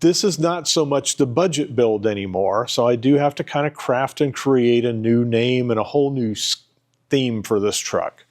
This is not so much the budget build anymore, so I do have to kind of craft and create a new name and a whole new theme for this truck.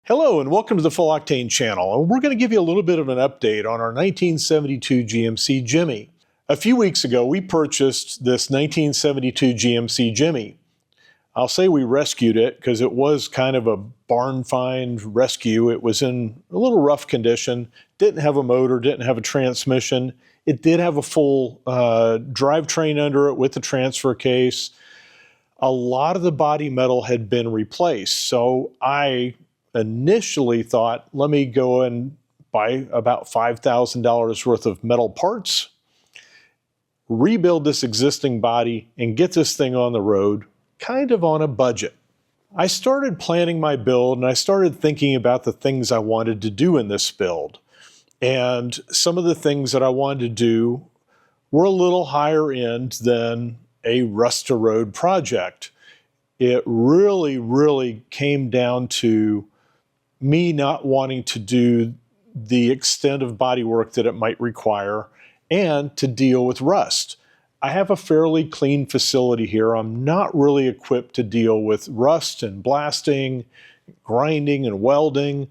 Hello and welcome to the Full Octane channel, and we're going to give you a little bit of an update on our 1972 GMC Jimmy. A few weeks ago we purchased this 1972 GMC Jimmy. I'll say we rescued it because it was kind of a barn find rescue. It was in a little rough condition, didn't have a motor, didn't have a transmission. It did have a full drivetrain under it with a transfer case. A lot of the body metal had been replaced, so I initially thought, let me go and buy about $5,000 worth of metal parts, rebuild this existing body, and get this thing on the road, kind of on a budget. I started planning my build, and I started thinking about the things I wanted to do in this build. And some of the things that I wanted to do were a little higher end than a rust-to-road project. It really came down to me not wanting to do the extent of body work that it might require and to deal with rust. I have a fairly clean facility here. I'm not really equipped to deal with rust and blasting, grinding and welding.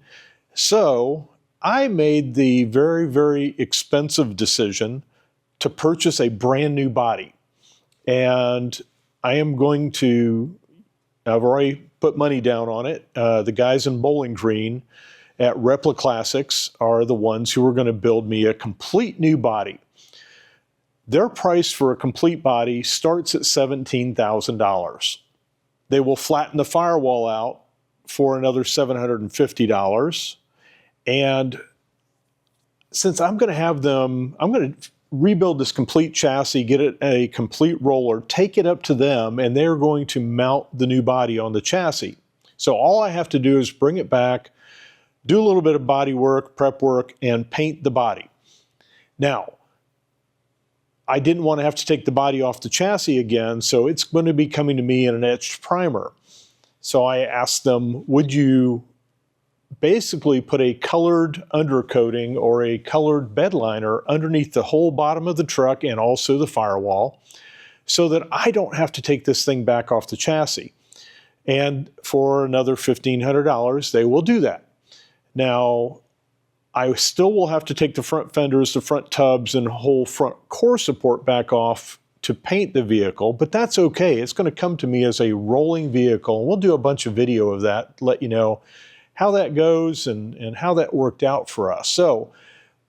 So I made the very expensive decision to purchase a brand new body. And I've already put money down on it. The guys in Bowling Green at Repla Classics are the ones who are going to build me a complete new body. Their price for a complete body starts at $17,000. They will flatten the firewall out for another $750. And since I'm going to rebuild this complete chassis, get it a complete roller, take it up to them, and they're going to mount the new body on the chassis. So all I have to do is bring it back, do a little bit of body work, prep work, and paint the body. Now, I didn't want to have to take the body off the chassis again, so it's going to be coming to me in an etched primer. So I asked them, would you basically put a colored undercoating or a colored bed liner underneath the whole bottom of the truck and also the firewall so that I don't have to take this thing back off the chassis. And for another $1,500, they will do that. Now, I still will have to take the front fenders, the front tubs, and whole front core support back off to paint the vehicle, but that's okay. It's going to come to me as a rolling vehicle, and we'll do a bunch of video of that to let you know how that goes and how that worked out for us. So,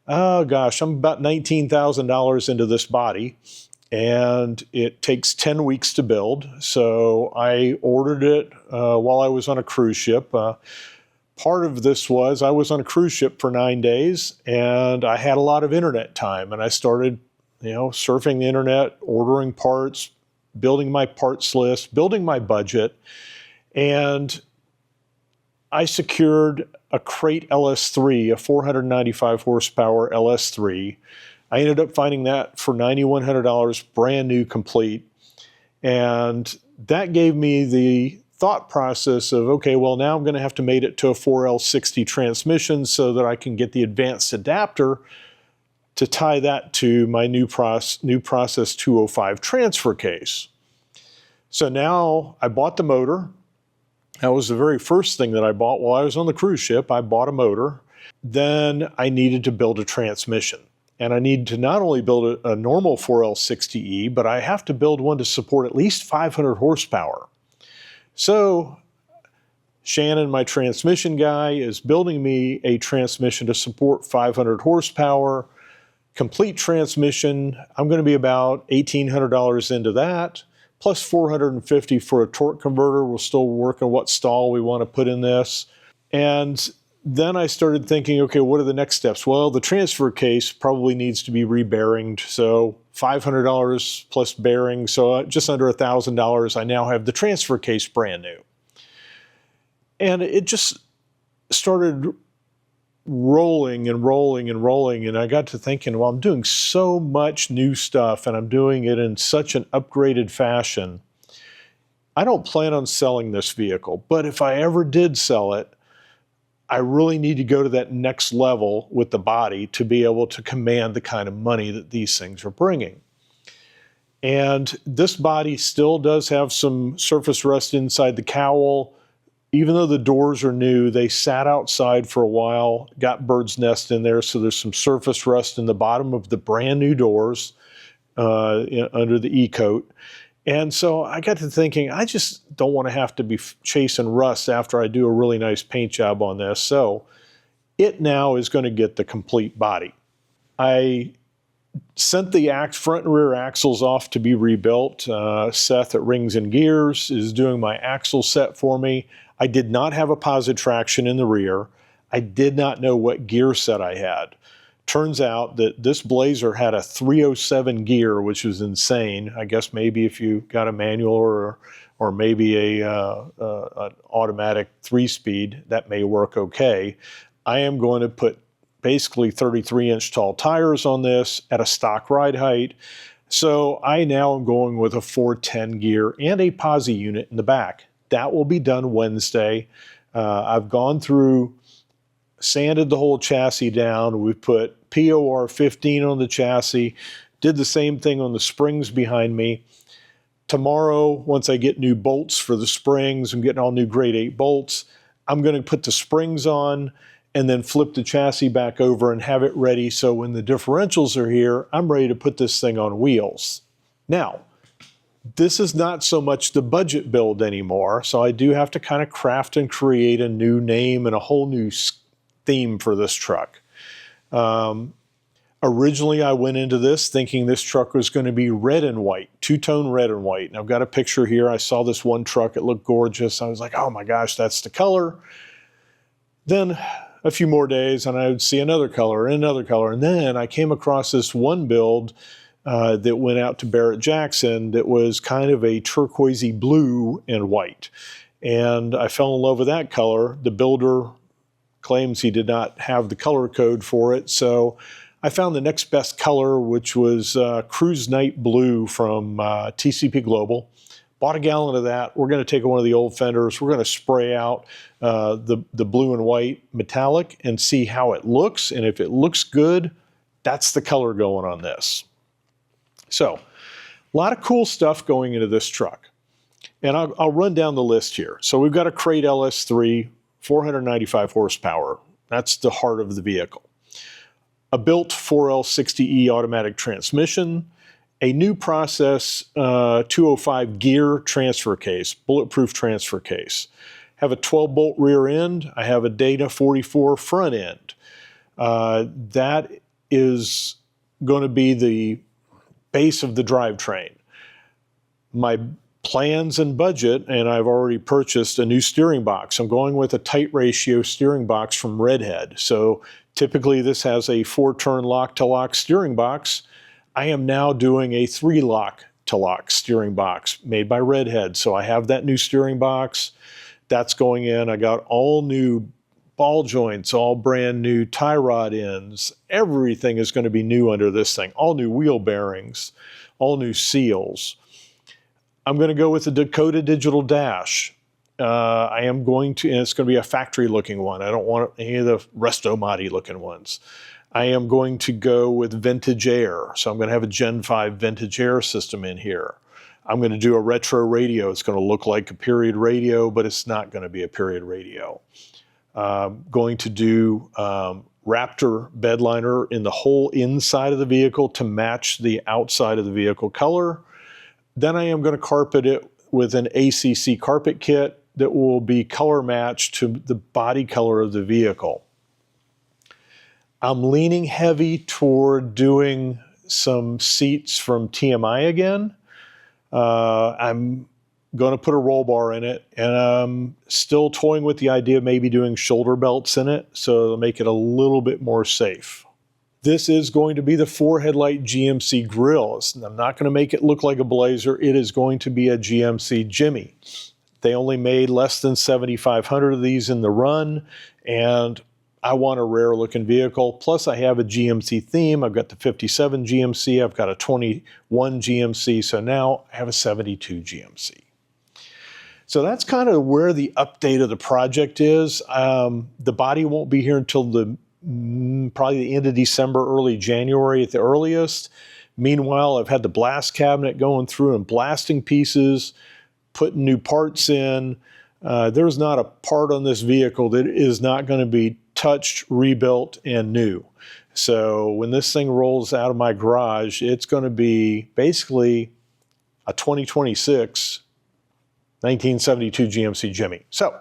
oh gosh, I'm about $19,000 into this body, and it takes 10 weeks to build. So I ordered it while I was on a cruise ship. Part of this was I was on a cruise ship for 9 days, and I had a lot of internet time, and I started, surfing the internet, ordering parts, building my parts list, building my budget, and I secured a Crate LS3, a 495 horsepower LS3. I ended up finding that for $9,100, brand new, complete. And that gave me the thought process of, okay, well, now I'm going to have to mate it to a 4L60 transmission so that I can get the advanced adapter to tie that to my new process 205 transfer case. So now I bought the motor. That was the very first thing that I bought while I was on the cruise ship. I bought a motor. Then I needed to build a transmission. And I need to not only build a normal 4L60E, but I have to build one to support at least 500 horsepower. So Shannon, my transmission guy, is building me a transmission to support 500 horsepower, complete transmission. I'm going to be about $1,800 into that. Plus $450 for a torque converter. We'll still work on what stall we want to put in this. And then I started thinking, okay, what are the next steps? Well, the transfer case probably needs to be re-bearinged. So $500 plus bearing, so just under $1,000. I now have the transfer case brand new. And it just started rolling and rolling and rolling, and I got to thinking, well, I'm doing so much new stuff and I'm doing it in such an upgraded fashion. I don't plan on selling this vehicle, but if I ever did sell it, I really need to go to that next level with the body to be able to command the kind of money that these things are bringing. And this body still does have some surface rust inside the cowl. Even though the doors are new, they sat outside for a while, got bird's nest in there, so there's some surface rust in the bottom of the brand new doors under the E-coat. And so I got to thinking, I just don't want to have to be chasing rust after I do a really nice paint job on this. So it now is going to get the complete body. I sent the front and rear axles off to be rebuilt. Seth at Rings and Gears is doing my axle set for me. I did not have a positive traction in the rear. I did not know what gear set I had. Turns out that this Blazer had a 307 gear, which was insane. I guess maybe if you got a manual or maybe an automatic 3-speed, that may work okay. I am going to put basically 33-inch tall tires on this at a stock ride height. So I now am going with a 410 gear and a posi unit in the back. That will be done Wednesday. I've gone through, sanded the whole chassis down. We've put POR 15 on the chassis, did the same thing on the springs behind me. Tomorrow, once I get new bolts for the springs, I'm getting all new grade 8 bolts, I'm going to put the springs on and then flip the chassis back over and have it ready so when the differentials are here, I'm ready to put this thing on wheels. Now, this is not so much the budget build anymore, so I do have to kind of craft and create a new name and a whole new theme for this truck. Originally, I went into this thinking this truck was going to be red and white, two-tone red and white. And I've got a picture here. I saw this one truck. It looked gorgeous. I was like, oh my gosh, that's the color. Then a few more days and I would see another color and another color. And then I came across this one build that went out to Barrett-Jackson that was kind of a turquoisey blue and white. And I fell in love with that color. The builder claims he did not have the color code for it. So I found the next best color, which was Cruise Night Blue from TCP Global. Bought a gallon of that. We're going to take one of the old fenders. We're going to spray out the blue and white metallic and see how it looks. And if it looks good, that's the color going on this. So a lot of cool stuff going into this truck. And I'll run down the list here. So we've got a Crate LS3, 495 horsepower. That's the heart of the vehicle. A built 4L60E automatic transmission, a new process 205 gear transfer case, bulletproof transfer case. Have a 12-bolt rear end. I have a Dana 44 front end. That is going to be the base of the drivetrain. My plans and budget, and I've already purchased a new steering box. I'm going with a tight ratio steering box from Redhead. So typically this has a 4-turn lock-to-lock steering box. I am now doing a 3-lock-to-lock steering box made by Redhead. So I have that new steering box. That's going in. I got all new ball joints, all brand new tie rod ends. Everything is going to be new under this thing. All new wheel bearings, all new seals. I'm going to go with the Dakota Digital Dash. I am going to, and it's going to be a factory looking one. I don't want any of the Restomati looking ones. I am going to go with Vintage Air. So I'm going to have a Gen 5 Vintage Air system in here. I'm going to do a retro radio. It's going to look like a period radio, but it's not going to be a period radio. Going to do Raptor bed liner in the whole inside of the vehicle to match the outside of the vehicle color. Then I am going to carpet it with an ACC carpet kit that will be color matched to the body color of the vehicle. I'm leaning heavy toward doing some seats from TMI again. I'm going to put a roll bar in it, and I'm still toying with the idea of maybe doing shoulder belts in it so it'll make it a little bit more safe. This is going to be the 4-headlight GMC grill. I'm not going to make it look like a Blazer. It is going to be a GMC Jimmy. They only made less than 7,500 of these in the run, and I want a rare looking vehicle. Plus I have a GMC theme. I've got the 57 GMC. I've got a 21 GMC. So now I have a 72 GMC. So that's kind of where the update of the project is. The body won't be here until probably the end of December, early January at the earliest. Meanwhile, I've had the blast cabinet going through and blasting pieces, putting new parts in. There's not a part on this vehicle that is not going to be touched, rebuilt, and new. So when this thing rolls out of my garage, it's going to be basically a 2026 1972 GMC Jimmy. So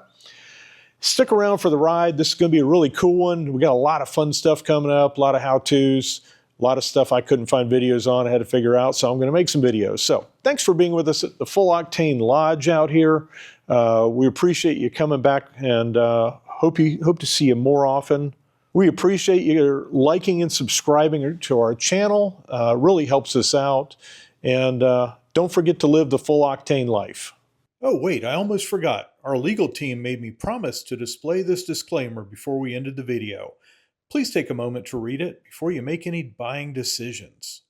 stick around for the ride. This is going to be a really cool one. We got a lot of fun stuff coming up, a lot of how-tos, a lot of stuff I couldn't find videos on, I had to figure out, so I'm going to make some videos. So thanks for being with us at the Full Octane Lodge out here. We appreciate you coming back, and hope to see you more often. We appreciate you liking and subscribing to our channel. Really helps us out. And don't forget to live the full octane life. Oh, wait, I almost forgot. Our legal team made me promise to display this disclaimer before we ended the video. Please take a moment to read it before you make any buying decisions.